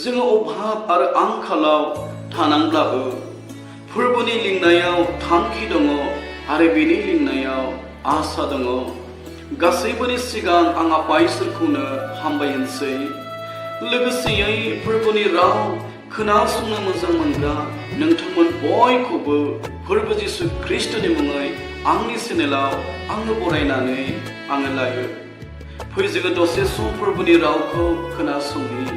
जोङो अभाब आरो आंखालाव थानांब्लाबो फोरबोनि लिंनायाव थांखि दङ आरो बेनि लिंनायाव आसा दङ। गासैबोनि सिगां आं आफा इसोरखौनो हामबायहोनसै। लोगोसेयै फोरबोनि राव खोनासंनो मोजां मोनग्रा नोंथांमोन बयखौबो फोरबो जिसु ख्रिस्टनि मुङै आंनि चेनेलाव आङो बरायनानै आङो लायो। फै जोङो दसे सम फोरबोनि रावखौ खोनासंनि।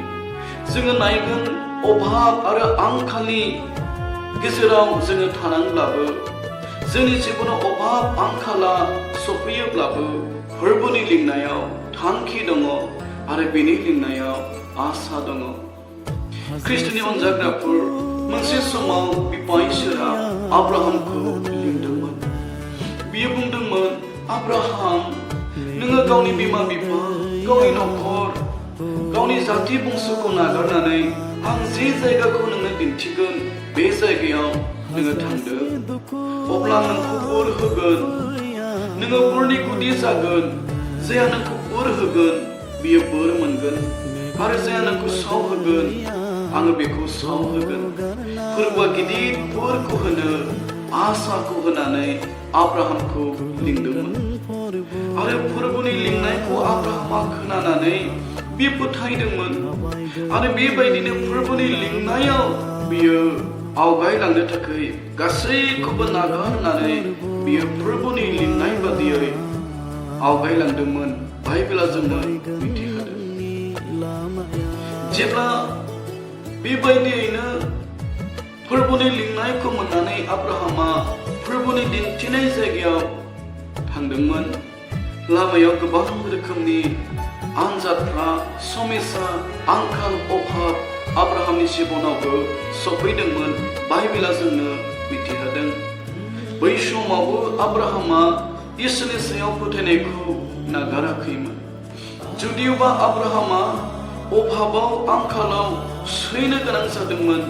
जोङो नायगोन अभाब आरो आंखालनि गेजेराव जोङो थानांब्लाबो, जोंनि जिबनाव अभाब आंखाला सफैयोब्लाबो फोरबोनि लिंनायाव थांखि दङ आरो बेनि लिंनायाव आसा दङ। ख्रिस्टनि अनजाग्राफोर, मोनसे समाव बिफा इसोरा आब्राहामखौ लिंदोंमोन। बियो बुंदोंमोन, आब्राहाम, नोङो गावनि बिमा बिफा, गावनि नखर, गावनि जाति बंस'खौ नागारनानै आं जे जायगाखौ नोंनो दिन्थिगोन बे जायगायाव नोङो थांदो। अब्ला नोंखौ बोर होगोन, नोङो बोरनि गुदि जागोन। जायहा नोंखौ बोर होगोन बियो बोर मोनगोन, आरो जायहा नोंखौ साव होगोन आङो बेखौ साव होगोन। फोरबोआ गिदिर बोरखौ होनो, आसाखौ होनानै आब्राहामखौ लिंदोंमोन। आरो फोरबोनि लिंनायखौ आब्राहामा खोनानानै बे फोथायदोंमोन, आरो बेबायदिनो फोरबोनि लिंनायाव बियो आवगायलांनो थाखाय गासैखौबो नागारनानै बियो फोरबोनि लिंनाय बादियै आवगायलांदोंमोन। बाइबेला जोंनो मिथिहोदों। जेब्ला बेबायदियैनो फोरबोनि लिंनायखौ मोननानै आब्राहामा फोरबोनि दिन्थिनाय जायगायाव थांदोंमोन, लामायाव गोबां रोखोमनि आनजादफ्रा, समस्या, आंखाल, अभाब आब्राहामनि जिबनावबो सफैदोंमोन। बाइबेला जोंनो मिथिहोदों। बै समावबो आब्राहामा इसोरनि सायाव फोथायनायखौ नागाराखैमोन। जुदियोबा आब्राहामा अभाबाव आंखालाव सैनो गोनां जादोंमोन,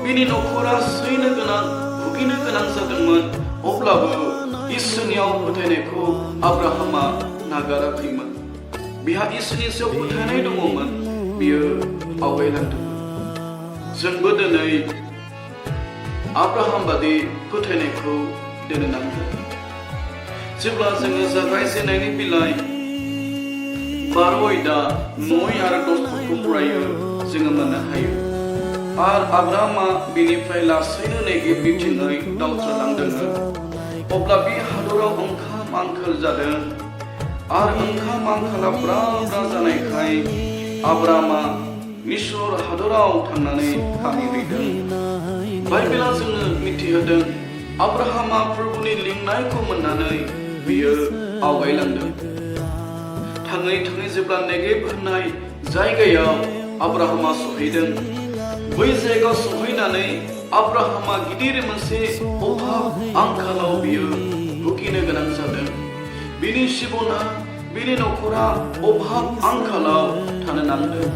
बिनि नखरा सैनो गोनां, भुगिनो गोनां जादोंमोन, अब्लाबो इसोरनियाव फोथायनायखौ आब्राहामा नागाराखैमोन। बिहा इसोरनि सायाव फोथायनाय दङमोन, बियो आवगायलांदोंमोन। जोंबो दिनै आब्राहाम बादि फोथायनायखौ दोननो नांगोन। जेब्ला जोङो जागायजेननायनि बिलाइ 12 आयदा 9 आरो 10 फरायो, जोङो मोननो हायो। आरो आब्राहामा बेनिफ्राय लासैनो नेगेब बिथिङै दावथ्रालांदोंमोन। अब्ला बे हादराव ओंखाम आंखाल जादों, आरो ओंखाम आंखाला ब्रा जानायखाय आब्राहामा मिसर हादराव थांनानै थाहैदों। बाइबेला जोंनो मिथिहोदों, आब्राहामा फोरबोनि लिंनायखौ मोननानै बियो आवगायलांदों। थाङै थाङै जेब्ला नेगेब होननाय जायगायाव आब्राहामा सहैदों, बै जायगायाव सहैनानै आब्राहामा गिदिर मोनसे अभाब आंखालाव बियो भुगिनो गोनां जादों। बिनि जिबना, बिनि नखरा अभाब आंखालाव थानो नांदों।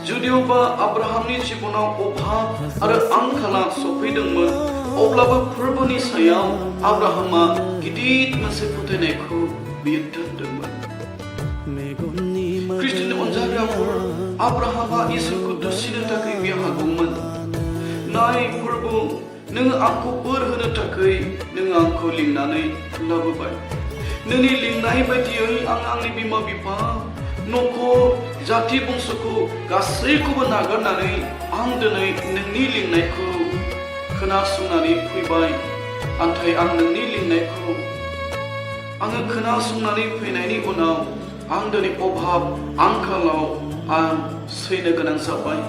जुदियोबा आब्राहामनि जिबनाव अभाब आरो आंखाला सफैदोंमोन, अब्लाबो फोरबोनि सायाव आब्राहामा गिदिर मोनसे फोथायनायखौ बियो दोनदोंमोन। ख्रिस्टनि अनजाग्राफोर, आब्राहामा इसोरखौ दुसिनो थाखाय बियो हागौमोन। नाय फोरबो, नोङो आंखौ बोर होनो थाखाय नोङो आंखौ लिंनानै लाबोबाय। नोंनि लिंनाय बायदियै आं आंनि बिमा बिफा, नखर, जाति बंस'खौ गासैखौबो नागारनानै आं दिनै नोंनि लिंनायखौ खोनासंनानै फैबाय। नाथाय आं नोंनि लिंनायखौ आङो खोनासंनानै फैनायनि उनाव आं दिनै अभाब आंखालाव आं सैनो गोनां जाबाय।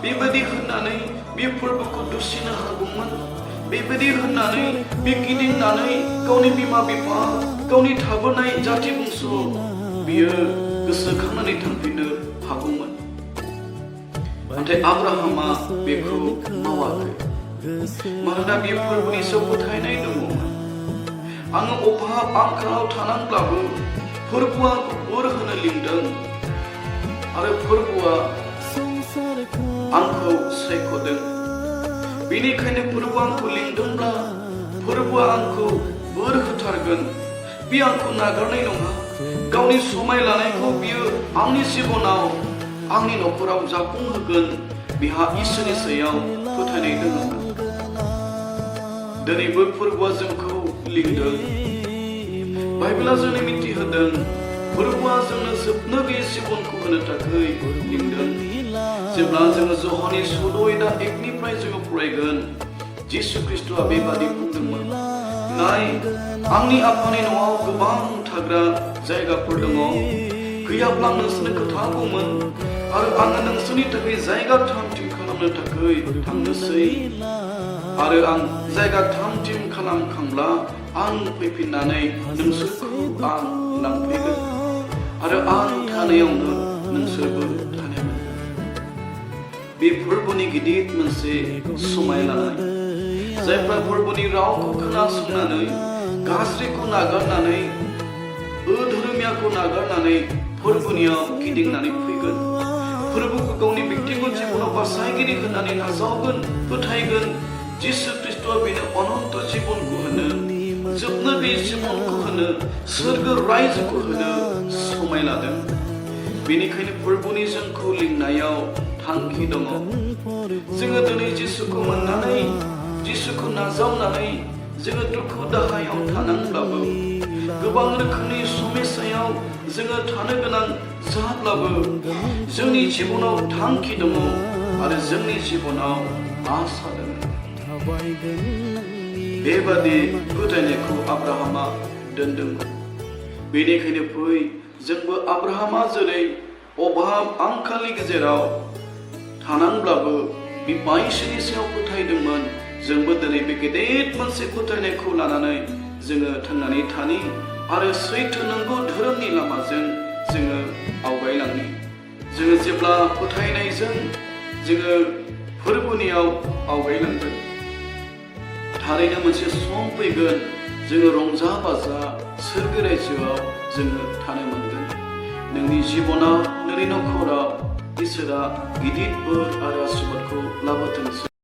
बेबायदि होननानै बे फोरबोखौ दुसिनो हागौमोन। बेबायदि होननानै बे गिदिंनानै गावनि बिमा बिफा, गावनि थाबोनाय जाति बंस' बियो गोसोखांनानै थांफिननो हागौमोन। नाथाय आब्राहामा बेखौ मावाखै, मानोना बियो फोरबोनि सायाव फोथायनाय दङमोन। आङो अभाब आंखालाव थानांब्लाबो फोरबोआ बोर होनो लिंदों, आरो फोरबोआ आंखौ सायख'दों। बेनिखायनो फोरबोआ आंखौ लिंदोंब्ला फोरबोआ आंखौ बोर होथारगोन। बे आंखौ नागारनाय नङा। गावनि समाय लानायखौ बियो आंनि जिबनाव आंनि नखराव जाफुंहोगोन बिहा इसोरनि सायाव फोथायनाय दङमोन। दिनै बे फोरबोआ जोंखौ लिंदों। बाइबेला जोंनो मिथिहोदों फोरबोआ जोंनो जोबनो गैयै जिबनखौ होनो थाखाय लिंदों। जेब्ला जोङो ज'हनि 14:1निफ्राय जोङो फरायगोन, जिसु ख्रीष्टआ बेबादि बुंदोंमोन, नाय आंनि आफानि न'आव गोबां थाग्रा जायगाफोर दङ। गैयाब्ला आं नोंसोरनो खोन्थागौमोन आरो आङो नोंसोरनि थाखाय जायगा थाम-थिम खालामनो थाखाय थांनोसै। आरो आं जायगा थाम-थिम खालामखांब्ला आं फैफिननानै नोंसोरखौ आं लांफैगोन आरो आं थानायावनो नोंसोरबो थानो मोनगोन। बे फोरबोनि गिदिर मोनसे समाय लानाय, जायफ्रा फोरबोनि रावखौ खोनासंनानै गाज्रिखौ नागारनानै अधर्मियाखौ नागारनानै फोरबोनियाव गिदिंनानै फैगोन, फोरबोखौ गावनि व्यक्तिगत जिबनाव बासायगिरि होननानै नाजावगोन, फोथायगोन जिसु ख्रीष्टआ बेनो अनन्त जिबनखौ होनो, जोबनो गैयै जिबनखौ होनो, सोरगो रायजोखौ होनो समाय लादों। बेनिखायनो फोरबोनि जोंखौ लिंनायाव थांखि दङ। जोङो दिनै जिसुखौ मोननानै, जिसुखौ नाजावनानै जोङो दुखु दाहायाव थानांब्लाबो, गोबां रोखोमनि समस्यायाव जोङो थानो गोनां जाब्लाबो जोंनि जिबनाव थांखि दङ आरो जोंनि जिबनाव आसा दङ। बेबादि फोथायनायखौ आब्राहामा दोनदोंमोन। बेनिखायनो फै जोंबो आब्राहामा जेरै अभाब आंखालनि गेजेराव थानांब्लाबो बिफा इसोरनि सायाव फोथायदोंमोन, जोंबो दिनै बे गेदेर मोनसे फोथायनायखौ लानानै जोङो थांनानै थानि आरो सैथो नंगौ धोरोमनि लामाजों जोङो आवगायलांनि। जोङो जेब्ला फोथायनायजों जोङो फोरबोनियाव आवगायलांगोन, थारैनो मोनसे सम फैगोन जोङो रंजा बाजा सोरगो रायजोआव जोङो थानो मोनगोन। नोंनि जिबनाव, नोंनि नखराव इसोरा गिदिर बोर आरो आशीर्बादखौ लाबोथोंसै।